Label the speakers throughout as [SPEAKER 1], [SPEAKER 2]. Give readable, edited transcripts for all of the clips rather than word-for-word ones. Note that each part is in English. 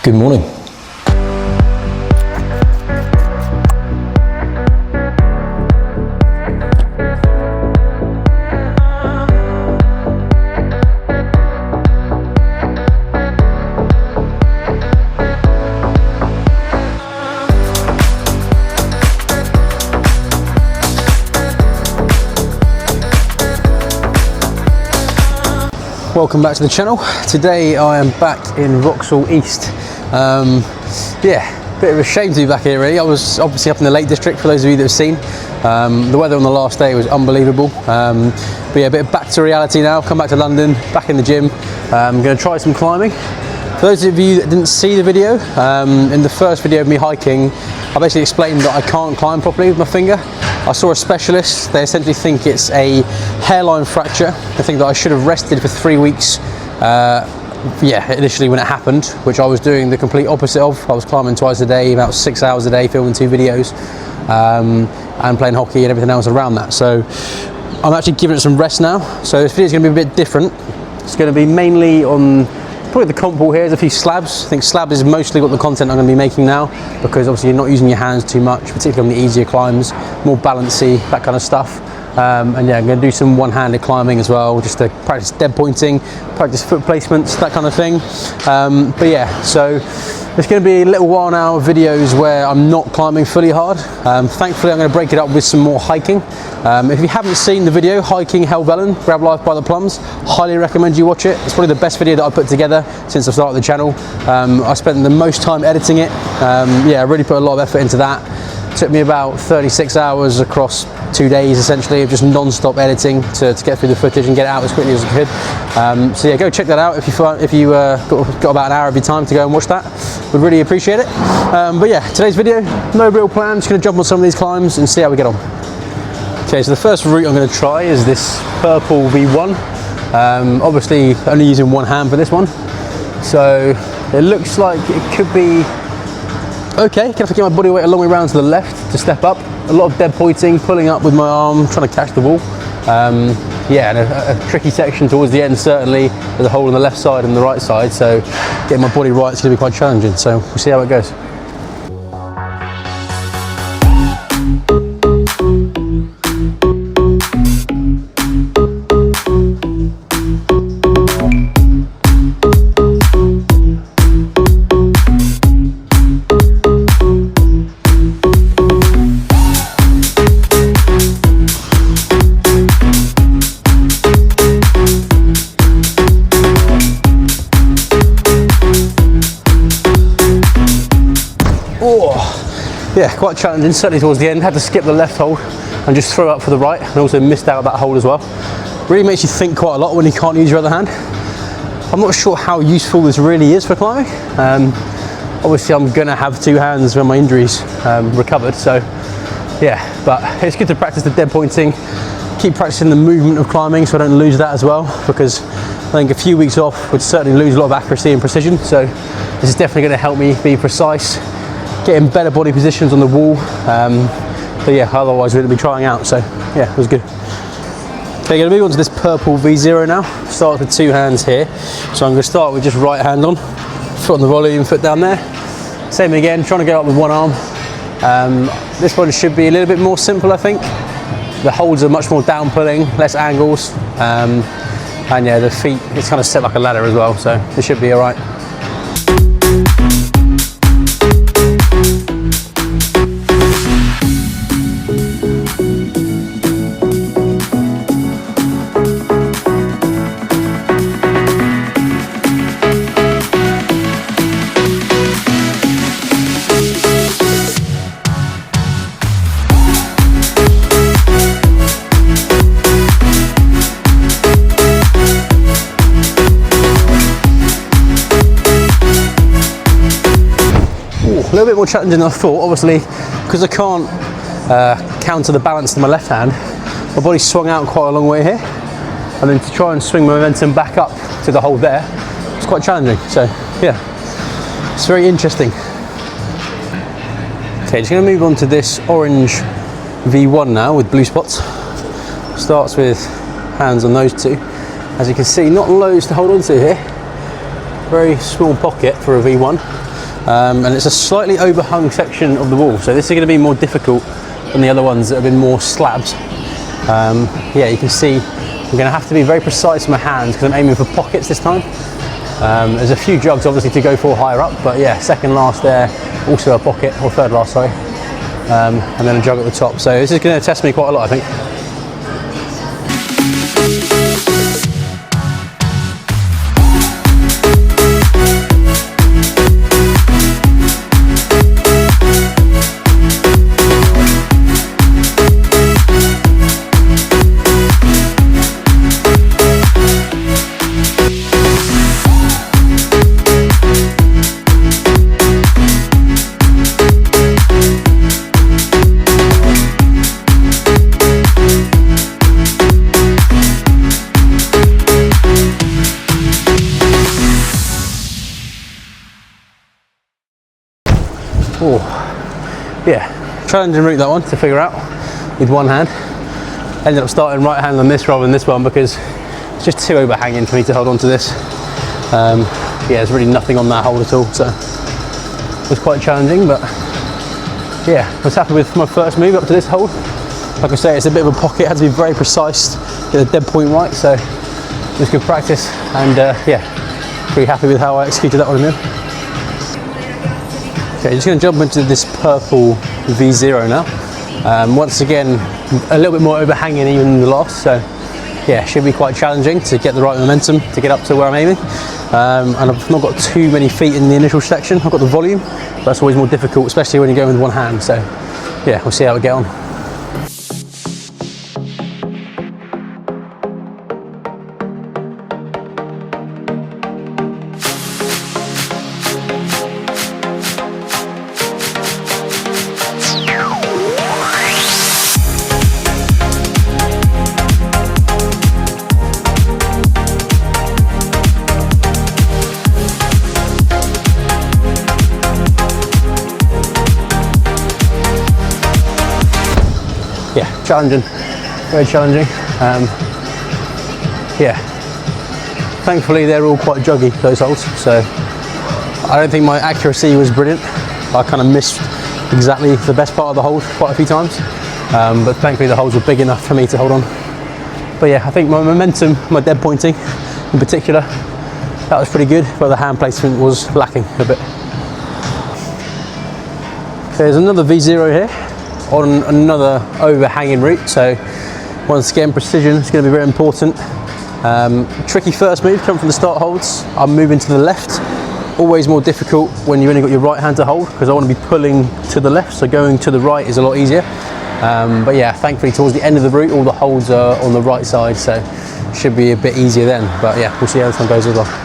[SPEAKER 1] Good morning. Welcome back to the channel. Today I am back in Vauxhall East. Yeah, bit of a shame to be back here really. I was obviously up in the Lake District for those of you that have seen. The weather on the last day was unbelievable. But yeah, a bit back to reality now. Come back to London, back in the gym. I'm going to try some climbing. For those of you that didn't see the video, in the first video of me hiking, I basically explained that I can't climb properly with my finger. I saw a specialist. They essentially think it's a hairline fracture. They think that I should have rested for 3 weeks. Yeah, initially when it happened, which I was doing the complete opposite of. I was climbing twice a day, about 6 hours a day, filming 2 videos, and playing hockey and everything else around that. So I'm actually giving it some rest now. So this video is going to be a bit different. It's going to be mainly on probably the comp wall here. There's a few slabs. I think slabs is mostly what the content I'm going to be making now, because obviously you're not using your hands too much, particularly on the easier climbs, more balancy, that kind of stuff. And yeah, I'm going to do some one-handed climbing as well, just to practice dead pointing, practice foot placements, that kind of thing. But yeah, so it's going to be a little while now of videos where I'm not climbing fully hard. Thankfully, I'm going to break it up with some more hiking. If you haven't seen the video, Hiking Helvellyn, Grab Life by the Plums, highly recommend you watch it. It's probably the best video that I've put together since I started the channel. I spent the most time editing it. Yeah, I really put a lot of effort into that. It took me about 36 hours across 2 days essentially of just non-stop editing to get through the footage and get it out as quickly as I could. So yeah, go check that out if you got about an hour of your time to go and watch that. Would really appreciate it. But yeah, today's video, no real plan, just going to jump on some of these climbs and see how we get on. Okay, so the first route I'm going to try is this purple V1. Obviously only using one hand for this one, so it looks like it could be okay. Can I get my body weight a long way around to the left to step up? A lot of dead pointing, pulling up with my arm, trying to catch the wall. Yeah, and a tricky section towards the end certainly. There's a hole on the left side and the right side, so getting my body right is going to be quite challenging. So we'll see how it goes. Yeah, quite challenging, certainly towards the end. Had to skip the left hole and just throw up for the right, and also missed out that hole as well. Really makes you think quite a lot when you can't use your other hand. I'm not sure how useful this really is for climbing. Obviously I'm gonna have 2 hands when my injury's recovered, so yeah, but it's good to practice the dead pointing, keep practicing the movement of climbing so I don't lose that as well, because I think a few weeks off would certainly lose a lot of accuracy and precision. So this is definitely gonna help me be precise, getting better body positions on the wall. But yeah, otherwise we're going to be trying out, so yeah, it was good. Okay, going to move on to this purple V0 now. Start with 2 hands here. So I'm going to start with just right hand on, foot on the volume, foot down there. Same again, trying to get up with one arm. This one should be a little bit more simple, I think. The holds are much more down pulling, less angles. And yeah, the feet, it's kind of set like a ladder as well, so it should be all right. A little bit more challenging than I thought, obviously, because I can't counter the balance in my left hand. My body's swung out quite a long way here. and then to try and swing my momentum back up to the hold there, it's quite challenging. So yeah, it's very interesting. Okay, just going to move on to this orange V1 now with blue spots. Starts with hands on those two. As you can see, not loads to hold on to here. Very small pocket for a V1, and it's a slightly overhung section of the wall, so this is going to be more difficult than the other ones that have been more slabs. Yeah, you can see I'm going to have to be very precise with my hands because I'm aiming for pockets this time. There's a few jugs obviously to go for higher up, but yeah, second last there, also a pocket, or third last, sorry, and then a jug at the top. So this is going to test me quite a lot, I think. Oh, yeah, challenging route that one to figure out with one hand. Ended up starting right hand on this rather than this one because it's just too overhanging for me to hold on to this. Yeah, there's really nothing on that hold at all, so it was quite challenging, but yeah, I was happy with my first move up to this hold. Like I say, it's a bit of a pocket, had to be very precise, get the dead point right, so it was good practice, and yeah, pretty happy with how I executed that one in the end. Okay, just going to jump into this purple V0 now. Once again, a little bit more overhanging even than the last, so yeah, should be quite challenging to get the right momentum to get up to where I'm aiming. And I've not got too many feet in the initial section. I've got the volume, but that's always more difficult, especially when you're going with one hand. So yeah, we'll see how we get on. Yeah, challenging, very challenging. Yeah, thankfully they're all quite juggy, those holes, so I don't think my accuracy was brilliant. I kind of missed exactly the best part of the hold quite a few times, but thankfully the holes were big enough for me to hold on. But yeah, I think my momentum, my dead pointing in particular, that was pretty good, but the hand placement was lacking a bit. There's another V0 here on another overhanging route, so once again precision is going to be very important. Tricky first move, come from the start holds. I'm moving to the left, always more difficult when you've only got your right hand to hold because I want to be pulling to the left, so going to the right is a lot easier. But yeah, thankfully towards the end of the route all the holds are on the right side, so should be a bit easier then, but yeah, we'll see how this one goes as well.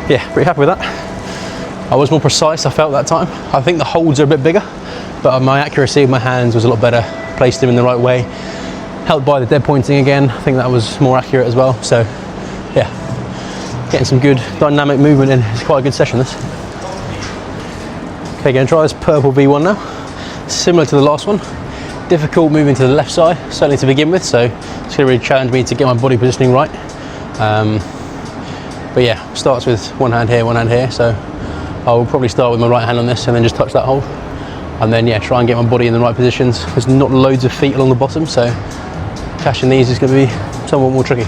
[SPEAKER 1] Yeah, pretty happy with that. I was more precise, I felt that time. I think the holds are a bit bigger, but my accuracy of my hands was a lot better. Placed them in the right way. Helped by the dead pointing again. I think that was more accurate as well. So yeah, getting some good dynamic movement in. It's quite a good session, this. Okay, going to try this purple V1 now. Similar to the last one. Difficult moving to the left side, certainly to begin with, so it's going to really challenge me to get my body positioning right. But yeah, starts with one hand here, so I'll probably start with my right hand on this and then just touch that hole. And then yeah, try and get my body in the right positions. There's not loads of feet along the bottom, so catching these is going to be somewhat more tricky.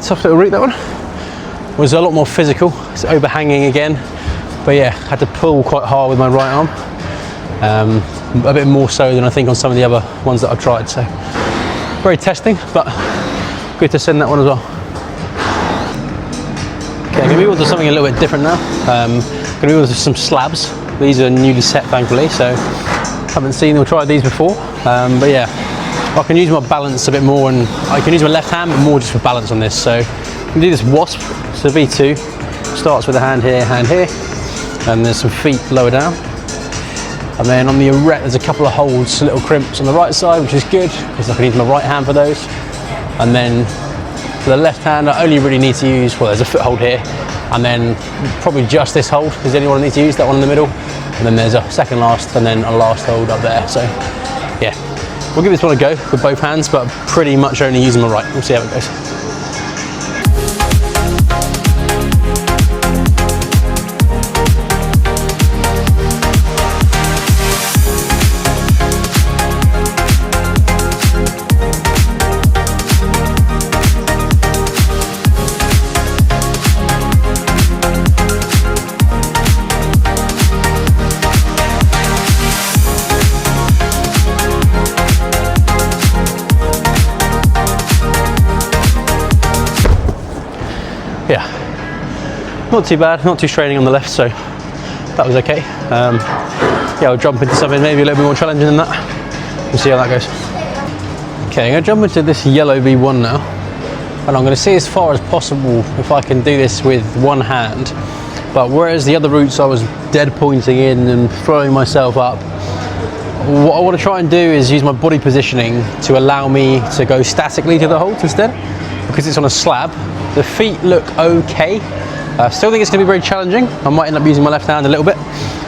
[SPEAKER 1] tough little route that one. Was a lot more physical. It's overhanging again, but yeah, had to pull quite hard with my right arm. A bit more so than I think on some of the other ones that I've tried. So very testing, but good to send that one as well. Okay, I'm going to move on to something a little bit different now. Going to move on to some slabs. These are newly set, thankfully, so haven't seen or tried these before. But yeah, I can use my balance a bit more, and I can use my left hand, but more just for balance on this. So I can do this wasp. So V2 starts with a hand here, and there's some feet lower down. And then on the erect, there's a couple of holds, little crimps on the right side, which is good because I can use my right hand for those. And then for the left hand, I only really need to use, well, there's a foothold here, and then probably just this hold is the only one I need to use, that one in the middle. And then there's a second last, and then a last hold up there. So yeah, we'll give this one a go with both hands, but pretty much only using my right. We'll see how it goes. Yeah, not too bad, not too straining on the left, so that was okay. Yeah, I'll jump into something maybe a little bit more challenging than that. We'll see how that goes. Okay, I'm going to jump into this yellow V1 now, and I'm going to see as far as possible if I can do this with one hand. But whereas the other routes I was dead pointing in and throwing myself up, what I want to try and do is use my body positioning to allow me to go statically to the holds instead, because it's on a slab. The feet look okay. Still think it's going to be very challenging. I might end up using my left hand a little bit.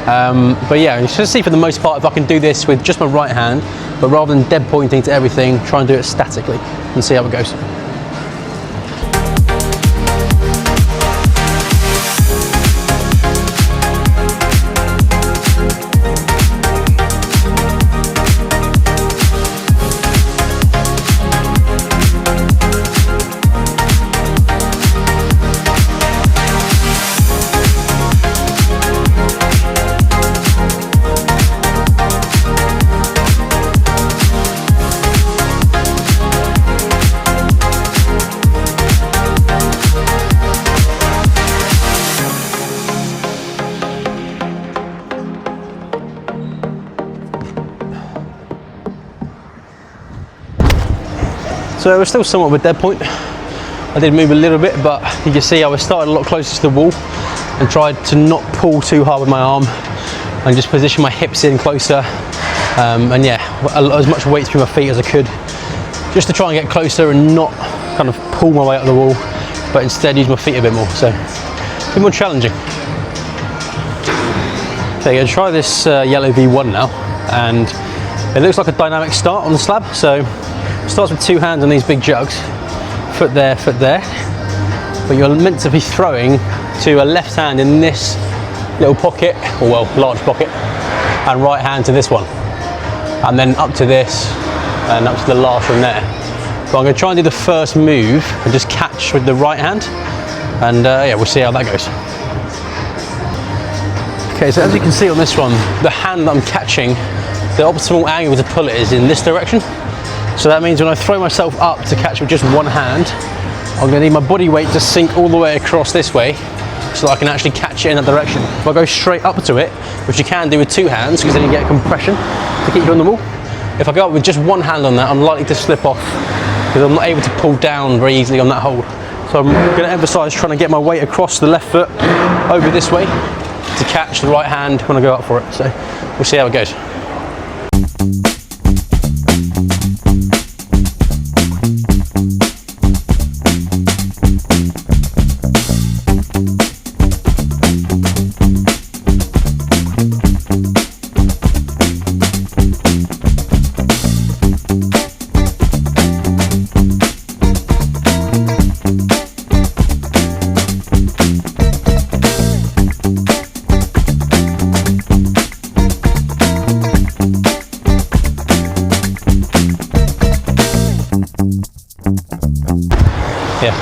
[SPEAKER 1] But yeah, you should see for the most part if I can do this with just my right hand, but rather than dead pointing to everything, try and do it statically and see how it goes. So it was still somewhat of a dead point. I did move a little bit, but you can see I was started a lot closer to the wall and tried to not pull too hard with my arm and just position my hips in closer. And yeah, as much weight through my feet as I could, just to try and get closer and not kind of pull my way up the wall, but instead use my feet a bit more. So a bit more challenging. Okay, I'm going to try this yellow V1 now, and it looks like a dynamic start on the slab. So it starts with two hands on these big jugs, foot there, but you're meant to be throwing to a left hand in this little pocket, or well, large pocket, and right hand to this one, and then up to this, and up to the last one there. So I'm going to try and do the first move and just catch with the right hand, and yeah, we'll see how that goes. Okay, so as you can see on this one, the hand that I'm catching, the optimal angle to pull it is in this direction. So that means when I throw myself up to catch with just one hand, I'm going to need my body weight to sink all the way across this way so that I can actually catch it in that direction. If I go straight up to it, which you can do with two hands because then you get compression to keep you on the wall. If I go up with just one hand on that, I'm likely to slip off because I'm not able to pull down very easily on that hold. So I'm going to emphasise trying to get my weight across the left foot over this way to catch the right hand when I go up for it. So we'll see how it goes.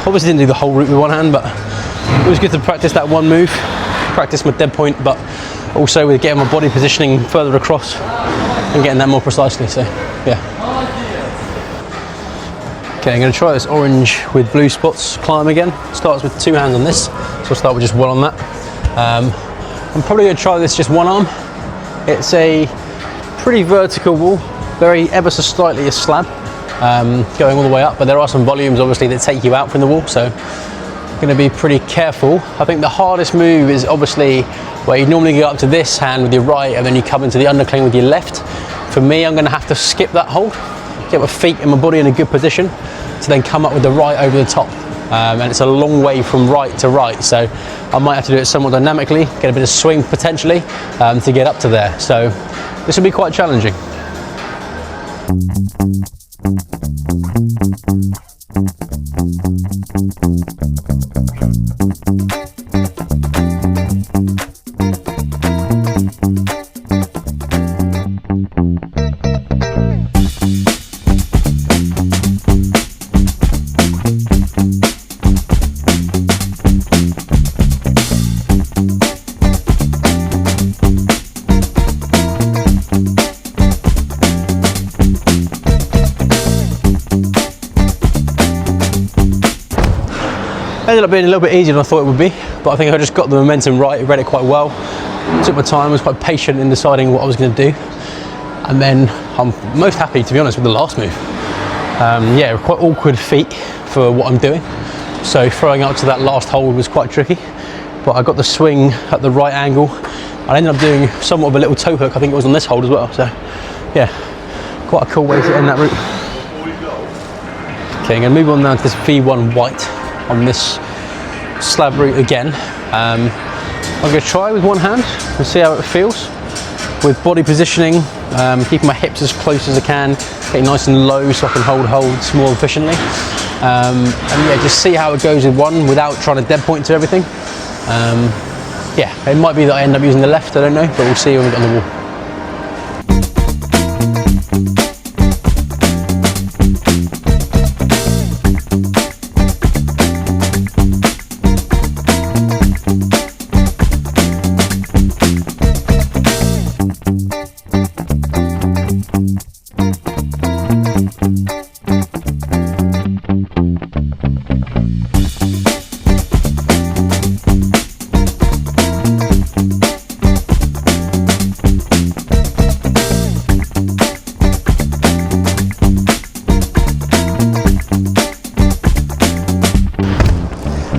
[SPEAKER 1] Obviously didn't do the whole route with one hand, but it was good to practice that one move, practice my dead point, but also with getting my body positioning further across and getting that more precisely, so yeah. Okay, I'm going to try this orange with blue spots climb again. Starts with 2 hands on this, so I'll start with just one on that. I'm probably going to try this just one arm. It's a pretty vertical wall, very ever so slightly a slab, going all the way up, but there are some volumes obviously that take you out from the wall, so I'm going to be pretty careful. I think the hardest move is obviously where you normally go up to this hand with your right and then you come into the undercling with your left. For me, I'm going to have to skip that hold, get my feet and my body in a good position to then come up with the right over the top. And it's a long way from right to right, so I might have to do it somewhat dynamically, get a bit of swing potentially to get up to there. So this will be quite challenging. Ended up being a little bit easier than I thought it would be, but I think I just got the momentum right, read it quite well, took my time, was quite patient in deciding what I was going to do, and then I'm most happy, to be honest, with the last move. Yeah, quite awkward feet for what I'm doing, so throwing up to that last hold was quite tricky, but I got the swing at the right angle. I ended up doing somewhat of a little toe hook, I think it was on this hold as well, so yeah, quite a cool way to end that route. Okay, I'm going to move on now to this V1 white on this slab route again. I'm going to try with one hand and see how it feels. With body positioning, keeping my hips as close as I can, getting nice and low so I can hold holds more efficiently. And yeah, just see how it goes with one without trying to dead point to everything. Yeah, it might be that I end up using the left, I don't know, but we'll see when we get on the wall.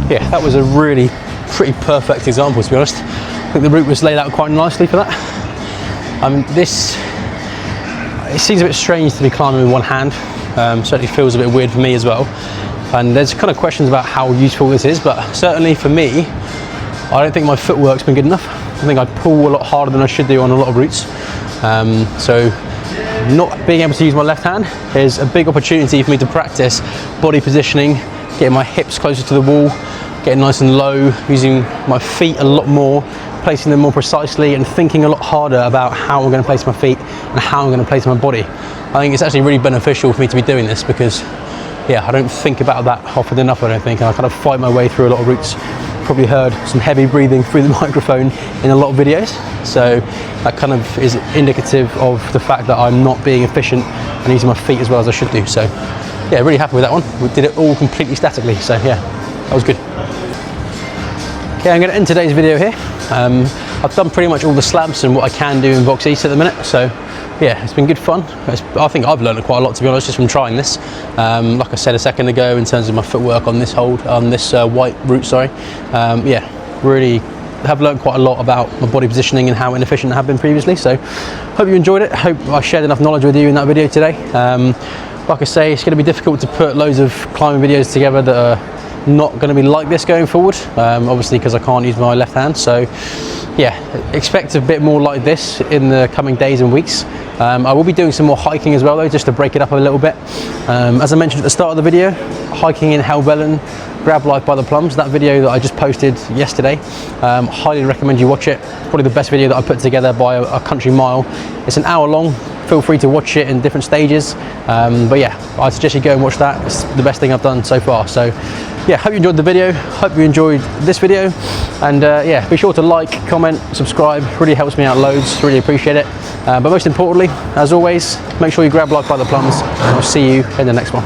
[SPEAKER 1] Yeah, that was a really pretty perfect example, to be honest. I think the route was laid out quite nicely for that. It seems a bit strange to be climbing with one hand. Certainly feels a bit weird for me as well. And there's kind of questions about how useful this is, but certainly for me, I don't think my footwork's been good enough. I think I pull a lot harder than I should do on a lot of routes. So not being able to use my left hand is a big opportunity for me to practice body positioning, getting my hips closer to the wall, getting nice and low, using my feet a lot more, placing them more precisely and thinking a lot harder about how I'm going to place my feet and how I'm going to place my body. I think it's actually really beneficial for me to be doing this because, yeah, I don't think about that often enough, I don't think, and I kind of fight my way through a lot of routes. Probably heard some heavy breathing through the microphone in a lot of videos, so that kind of is indicative of the fact that I'm not being efficient and using my feet as well as I should do. So yeah, really happy with that one. We did it all completely statically, so yeah, that was good. Okay, I'm going to end today's video here. I've done pretty much all the slabs and what I can do in box east at the minute, so yeah, it's been good fun. I think I've learned quite a lot, to be honest, just from trying this. Like I said a second ago, in terms of my footwork on this hold, on this white route, sorry. Yeah, really have learned quite a lot about my body positioning and how inefficient I have been previously, so hope you enjoyed it. Hope I shared enough knowledge with you in that video today. Like I say, it's going to be difficult to put loads of climbing videos together that are not going to be like this going forward, obviously because I can't use my left hand. So yeah, expect a bit more like this in the coming days and weeks. I will be doing some more hiking as well though, just to break it up a little bit. As I mentioned at the start of the video, hiking in Helvellyn, Grab Life by the Plums, that video that I just posted yesterday, highly recommend you watch it. Probably the best video that I put together by a country mile. It's an hour long. Feel free to watch it in different stages, but yeah, I suggest you go and watch that. It's the best thing I've done so far. So yeah, hope you enjoyed the video. Hope you enjoyed this video. And yeah, be sure to like, comment, subscribe. Really helps me out loads. Really appreciate it. But most importantly, as always, make sure you grab life by the plums. And I'll see you in the next one.